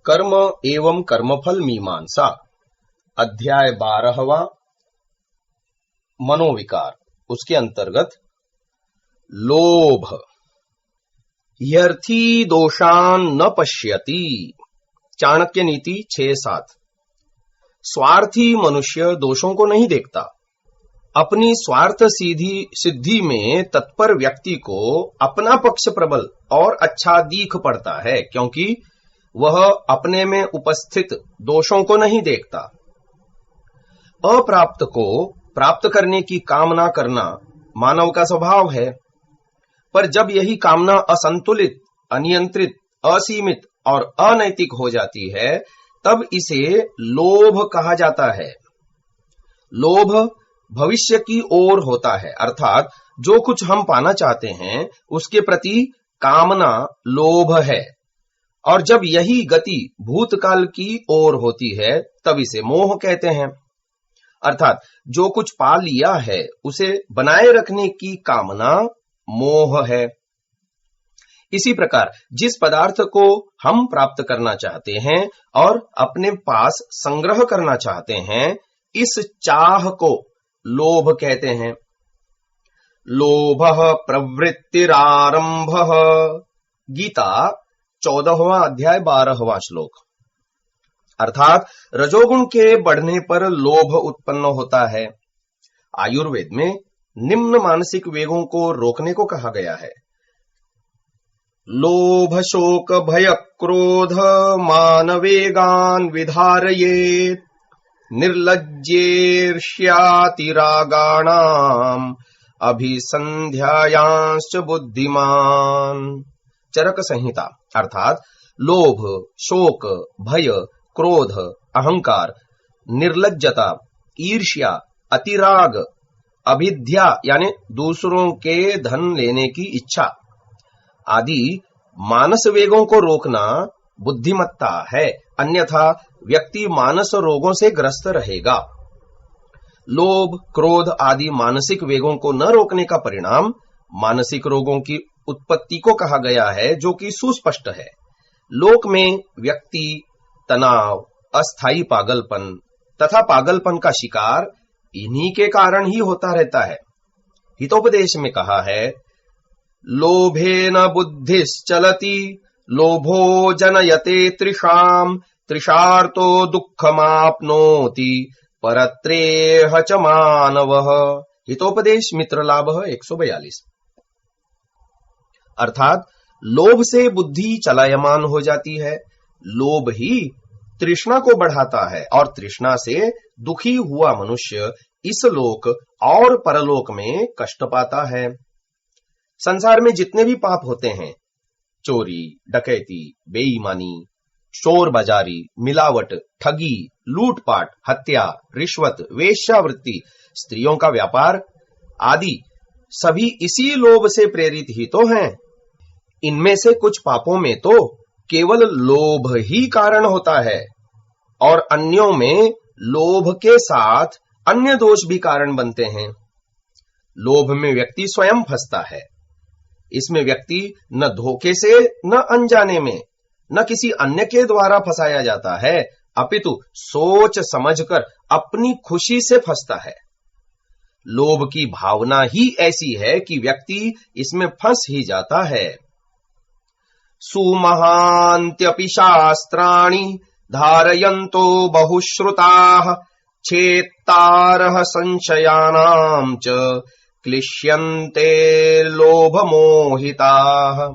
कर्म एवं कर्मफल मीमांसा अध्याय 12वां मनोविकार। उसके अंतर्गत लोभ। ह्यर्थी दोषान न पश्यति। चाणक्य नीति 6-7। स्वार्थी मनुष्य दोषों को नहीं देखता। अपनी स्वार्थ सिद्धि में तत्पर व्यक्ति को अपना पक्ष प्रबल और अच्छा दीख पड़ता है, क्योंकि वह अपने में उपस्थित दोषों को नहीं देखता। अप्राप्त को प्राप्त करने की कामना करना मानव का स्वभाव है, पर जब यही कामना असंतुलित, अनियंत्रित, असीमित और अनैतिक हो जाती है, तब इसे लोभ कहा जाता है। लोभ भविष्य की ओर होता है, अर्थात जो कुछ हम पाना चाहते हैं उसके प्रति कामना लोभ है, और जब यही गति भूतकाल की ओर होती है तब इसे मोह कहते हैं। अर्थात जो कुछ पा लिया है उसे बनाए रखने की कामना मोह है। इसी प्रकार जिस पदार्थ को हम प्राप्त करना चाहते हैं और अपने पास संग्रह करना चाहते हैं, इस चाह को लोभ कहते हैं। लोभः प्रवृत्तिरारंभः। गीता 14वां अध्याय 12वां श्लोक। अर्थात रजोगुण के बढ़ने पर लोभ उत्पन्न होता है। आयुर्वेद में निम्न मानसिक वेगों को रोकने को कहा गया है। लोभ शोक भय क्रोध मान वेगान विधारयेत् निर्लज्जेर्ष्यातिरागाणाम अभिसंध्यायांश्च बुद्धिमान। चरक संहिता। अर्थात लोभ, शोक, भय, क्रोध, अहंकार, निर्लज्जता, ईर्ष्या, अतिराग, अभिध्या यानी दूसरों के धन लेने की इच्छा आदि मानस वेगों को रोकना बुद्धिमत्ता है, अन्यथा व्यक्ति मानस रोगों से ग्रस्त रहेगा। लोभ, क्रोध आदि मानसिक वेगों को न रोकने का परिणाम मानसिक रोगों की उत्पत्ति को कहा गया है, जो कि सुस्पष्ट है। लोक में व्यक्ति तनाव, अस्थायी पागलपन तथा पागलपन का शिकार इन्हीं के कारण ही होता रहता है। हितोपदेश में कहा है, लोभेन बुद्धिश्चलति लोभो जनयते तृषाम तृषार्तो दुःखमाप्नोति परत्रेह च मानवः। हितोपदेश मित्र लाभ 142। अर्थात लोभ से बुद्धि चलायमान हो जाती है। लोभ ही तृष्णा को बढ़ाता है और तृष्णा से दुखी हुआ मनुष्य इस लोक और परलोक में कष्ट पाता है। संसार में जितने भी पाप होते हैं, चोरी, डकैती, बेईमानी, शोर बाजारी, मिलावट, ठगी, लूटपाट, हत्या, रिश्वत, वेश्यावृत्ति, स्त्रियों का व्यापार आदि सभी इसी लोभ से प्रेरित ही तो हैं। इनमें से कुछ पापों में तो केवल लोभ ही कारण होता है, और अन्यों में लोभ के साथ अन्य दोष भी कारण बनते हैं। लोभ में व्यक्ति स्वयं फंसता है। इसमें व्यक्ति न धोखे से, न अनजाने में, न किसी अन्य के द्वारा फंसाया जाता है, अपितु सोच समझकर अपनी खुशी से फंसता है। लोभ की भावना ही ऐसी है कि व्यक्ति इसमें फंस ही जाता है। सुमहान्त्यपि शास्त्राणि धारयन्तो बहुश्रुताः छेत्तारः संशयानां च क्लिश्यन्ते लोभमोहिताः।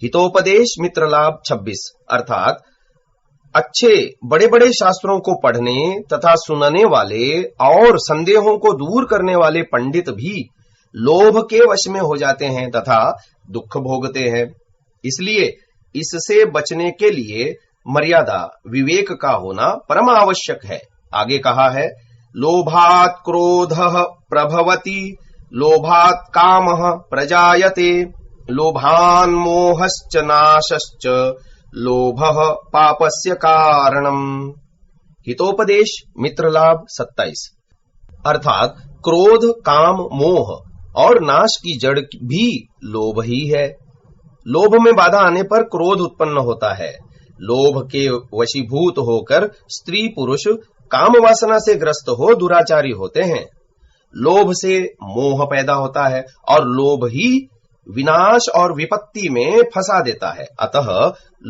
हितोपदेश मित्र लाभ 26। अर्थात अच्छे बड़े बड़े शास्त्रों को पढ़ने तथा सुनने वाले और संदेहों को दूर करने वाले पंडित भी लोभ के वश में हो जाते हैं तथा दुख भोगते हैं। इसलिए इससे बचने के लिए मर्यादा, विवेक का होना परम आवश्यक है। आगे कहा है, लोभात् क्रोधः प्रभवति लोभात् कामः प्रजायते लोभान् मोहश्च नाशश्च लोभः पापस्य कारणम्। हितोपदेश मित्र लाभ 27। अर्थात क्रोध, काम, मोह और नाश की जड़ भी लोभ ही है। लोभ में बाधा आने पर क्रोध उत्पन्न होता है। लोभ के वशीभूत होकर स्त्री पुरुष काम वासना से ग्रस्त हो दुराचारी होते हैं। लोभ से मोह पैदा होता है और लोभ ही विनाश और विपत्ति में फंसा देता है। अतः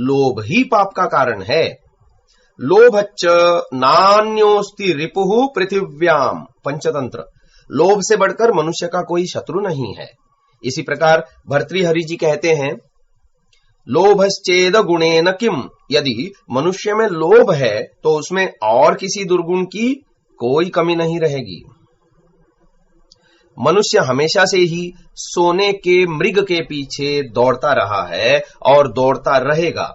लोभ ही पाप का कारण है। लोभच्च नान्योस्ति रिपुः पृथिव्याम पंचतंत्र। लोभ से बढ़कर मनुष्य का कोई शत्रु नहीं है। इसी प्रकार भर्तृहरि जी कहते हैं, लोभश्चेद गुणेन किम। यदि मनुष्य में लोभ है तो उसमें और किसी दुर्गुण की कोई कमी नहीं रहेगी। मनुष्य हमेशा से ही सोने के मृग के पीछे दौड़ता रहा है और दौड़ता रहेगा।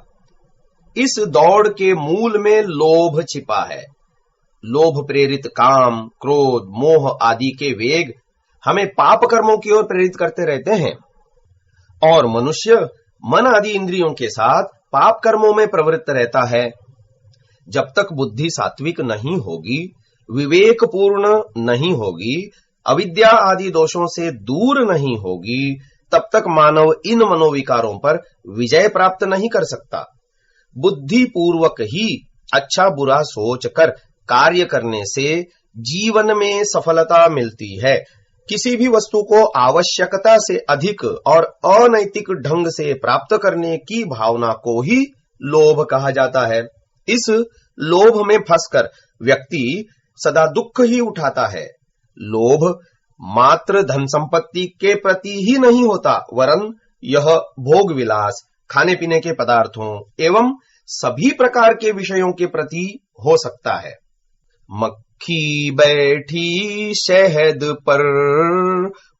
इस दौड़ के मूल में लोभ छिपा है। लोभ प्रेरित काम, क्रोध, मोह आदि के वेग हमें पाप कर्मों की ओर प्रेरित करते रहते हैं और मनुष्य मन आदि इंद्रियों के साथ पाप कर्मों में प्रवृत्त रहता है। जब तक बुद्धि सात्विक नहीं होगी, विवेक पूर्ण नहीं होगी, अविद्या आदि दोषों से दूर नहीं होगी, तब तक मानव इन मनोविकारों पर विजय प्राप्त नहीं कर सकता। बुद्धि पूर्वक ही अच्छा बुरा सोचकर कार्य करने से जीवन में सफलता मिलती है। किसी भी वस्तु को आवश्यकता से अधिक और अनैतिक ढंग से प्राप्त करने की भावना को ही लोभ कहा जाता है। इस लोभ में फंसकर व्यक्ति सदा दुख ही उठाता है। लोभ मात्र धन संपत्ति के प्रति ही नहीं होता, वरन यह भोग विलास, खाने पीने के पदार्थों एवं सभी प्रकार के विषयों के प्रति हो सकता है। मक्खी बैठी शहद पर,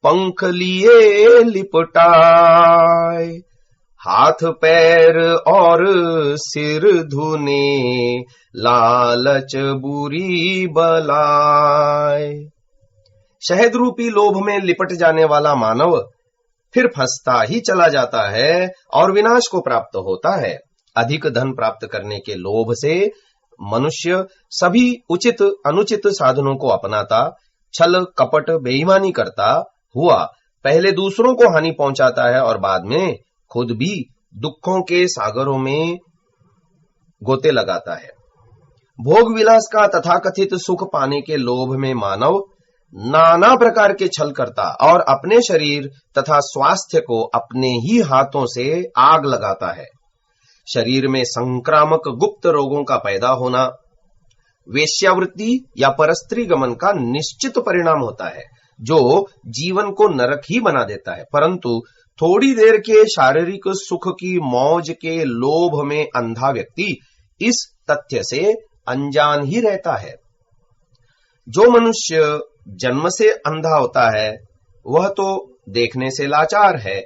पंख लिए लिपटाए, हाथ पैर और सिर धुने, लालच बुरी बलाए। शहद रूपी लोभ में लिपट जाने वाला मानव फिर फंसता ही चला जाता है और विनाश को प्राप्त होता है। अधिक धन प्राप्त करने के लोभ से मनुष्य सभी उचित अनुचित साधनों को अपनाता, छल कपट बेईमानी करता हुआ पहले दूसरों को हानि पहुंचाता है और बाद में खुद भी दुखों के सागरों में गोते लगाता है। भोग विलास का तथाकथित सुख पाने के लोभ में मानव नाना प्रकार के छल करता और अपने शरीर तथा स्वास्थ्य को अपने ही हाथों से आग लगाता है। शरीर में संक्रामक गुप्त रोगों का पैदा होना वेश्यावृत्ति या परस्त्री गमन का निश्चित परिणाम होता है, जो जीवन को नरक ही बना देता है। परंतु थोड़ी देर के शारीरिक सुख की मौज के लोभ में अंधा व्यक्ति इस तथ्य से अनजान ही रहता है। जो मनुष्य जन्म से अंधा होता है वह तो देखने से लाचार है,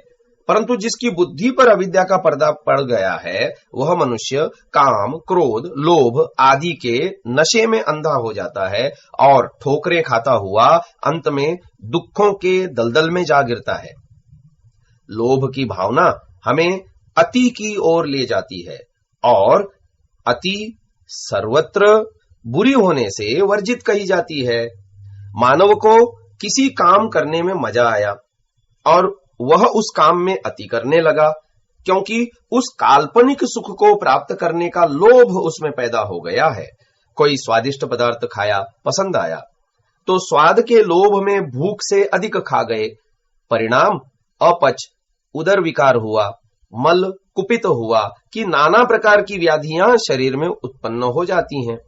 परंतु जिसकी बुद्धि पर अविद्या का पर्दा पड़ गया है वह मनुष्य काम, क्रोध, लोभ आदि के नशे में अंधा हो जाता है और ठोकरें खाता हुआ अंत में दुखों के दलदल में जा गिरता है। लोभ की भावना हमें अति की ओर ले जाती है और अति सर्वत्र बुरी होने से वर्जित कही जाती है। मानव को किसी काम करने में मजा आया और वह उस काम में अति करने लगा, क्योंकि उस काल्पनिक सुख को प्राप्त करने का लोभ उसमें पैदा हो गया है। कोई स्वादिष्ट पदार्थ खाया, पसंद आया, तो स्वाद के लोभ में भूख से अधिक खा गए। परिणाम अपच, उदर विकार हुआ, मल कुपित हुआ कि नाना प्रकार की व्याधियां शरीर में उत्पन्न हो जाती हैं।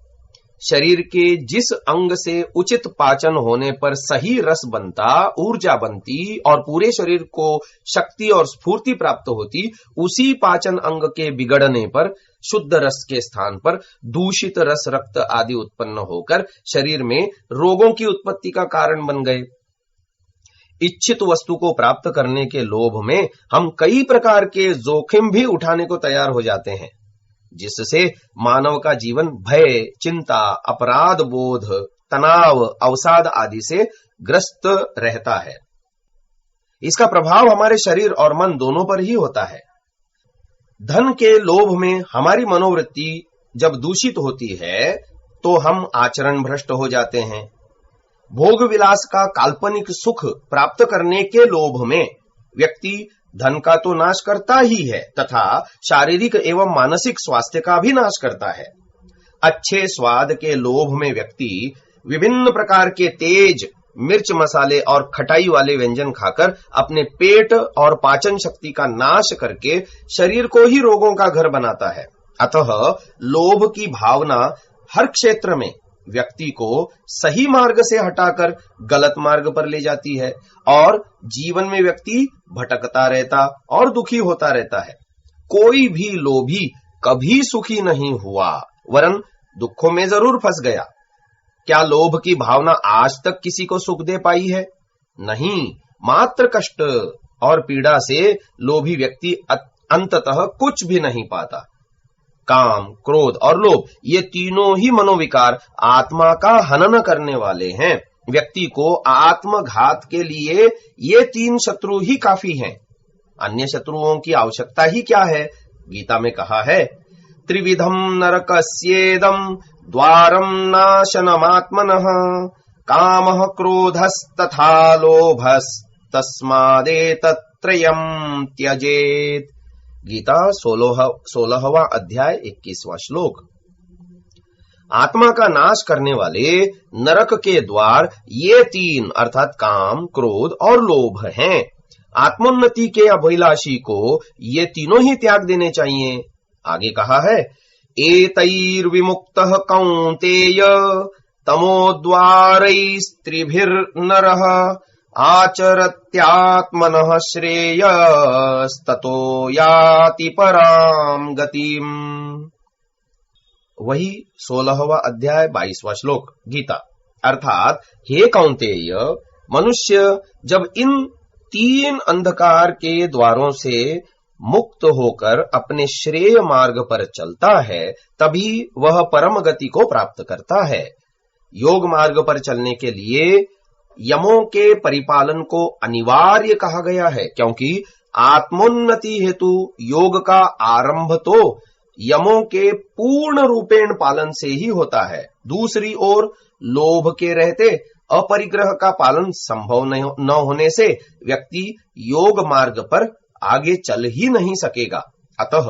शरीर के जिस अंग से उचित पाचन होने पर सही रस बनता, ऊर्जा बनती और पूरे शरीर को शक्ति और स्फूर्ति प्राप्त होती, उसी पाचन अंग के बिगड़ने पर शुद्ध रस के स्थान पर दूषित रस, रक्त आदि उत्पन्न होकर शरीर में रोगों की उत्पत्ति का कारण बन गए। इच्छित वस्तु को प्राप्त करने के लोभ में हम कई प्रकार के जोखिम भी उठाने को तैयार हो जाते हैं, जिससे मानव का जीवन भय, चिंता, अपराध बोध, तनाव, अवसाद आदि से ग्रस्त रहता है। इसका प्रभाव हमारे शरीर और मन दोनों पर ही होता है। धन के लोभ में हमारी मनोवृत्ति जब दूषित होती है तो हम आचरण भ्रष्ट हो जाते हैं। भोग विलास का काल्पनिक सुख प्राप्त करने के लोभ में व्यक्ति धन का तो नाश करता ही है तथा शारीरिक एवं मानसिक स्वास्थ्य का भी नाश करता है। अच्छे स्वाद के लोभ में व्यक्ति विभिन्न प्रकार के तेज मिर्च मसाले और खटाई वाले व्यंजन खाकर अपने पेट और पाचन शक्ति का नाश करके शरीर को ही रोगों का घर बनाता है। अतः लोभ की भावना हर क्षेत्र में व्यक्ति को सही मार्ग से हटाकर गलत मार्ग पर ले जाती है और जीवन में व्यक्ति भटकता रहता और दुखी होता रहता है। कोई भी लोभी कभी सुखी नहीं हुआ, वरन दुखों में जरूर फंस गया। क्या लोभ की भावना आज तक किसी को सुख दे पाई है? नहीं, मात्र कष्ट और पीड़ा से लोभी व्यक्ति अंततः कुछ भी नहीं पाता। काम, क्रोध और लोभ ये तीनों ही मनोविकार आत्मा का हनन करने वाले हैं। व्यक्ति को आत्मघात के लिए ये तीन शत्रु ही काफी हैं। अन्य शत्रुओं की आवश्यकता ही क्या है? गीता में कहा है, त्रिविधम नरकस्येदम द्वारम नाशनमात्मनः कामः क्रोधस्तथा लोभस्तस्मादेतत्त्रयम् त्यजेत्। गीता 16वां अध्याय 21वां श्लोक। आत्मा का नाश करने वाले नरक के द्वार ये तीन अर्थात काम, क्रोध और लोभ हैं। आत्मोन्नति के अभिलाषी को ये तीनों ही त्याग देने चाहिए। आगे कहा है, एतैर्विमुक्तः कौन्तेय तमोद्वारैस्त्रिभिर्नरः आचरत्यात्मनः श्रेयस्ततो याति पराम गतिम। वही 16वां अध्याय 22वां श्लोक गीता। अर्थात हे कौन्तेय, मनुष्य जब इन तीन अंधकार के द्वारों से मुक्त होकर अपने श्रेय मार्ग पर चलता है, तभी वह परम गति को प्राप्त करता है। योग मार्ग पर चलने के लिए यमों के परिपालन को अनिवार्य कहा गया है, क्योंकि आत्मोन्नति हेतु योग का आरंभ तो यमों के पूर्ण रूपेण पालन से ही होता है। दूसरी ओर लोभ के रहते अपरिग्रह का पालन संभव न होने से व्यक्ति योग मार्ग पर आगे चल ही नहीं सकेगा। अतः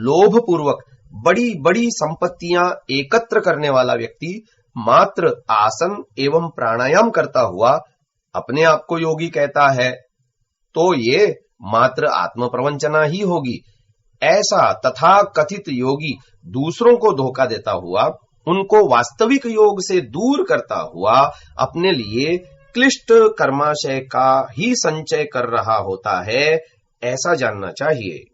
लोभ पूर्वक बड़ी बड़ी संपत्तियां एकत्र करने वाला व्यक्ति मात्र आसन एवं प्राणायाम करता हुआ अपने आप को योगी कहता है, तो ये मात्र आत्म प्रवंचना ही होगी। ऐसा तथा कथित योगी दूसरों को धोखा देता हुआ, उनको वास्तविक योग से दूर करता हुआ अपने लिए क्लिष्ट कर्माशय का ही संचय कर रहा होता है, ऐसा जानना चाहिए।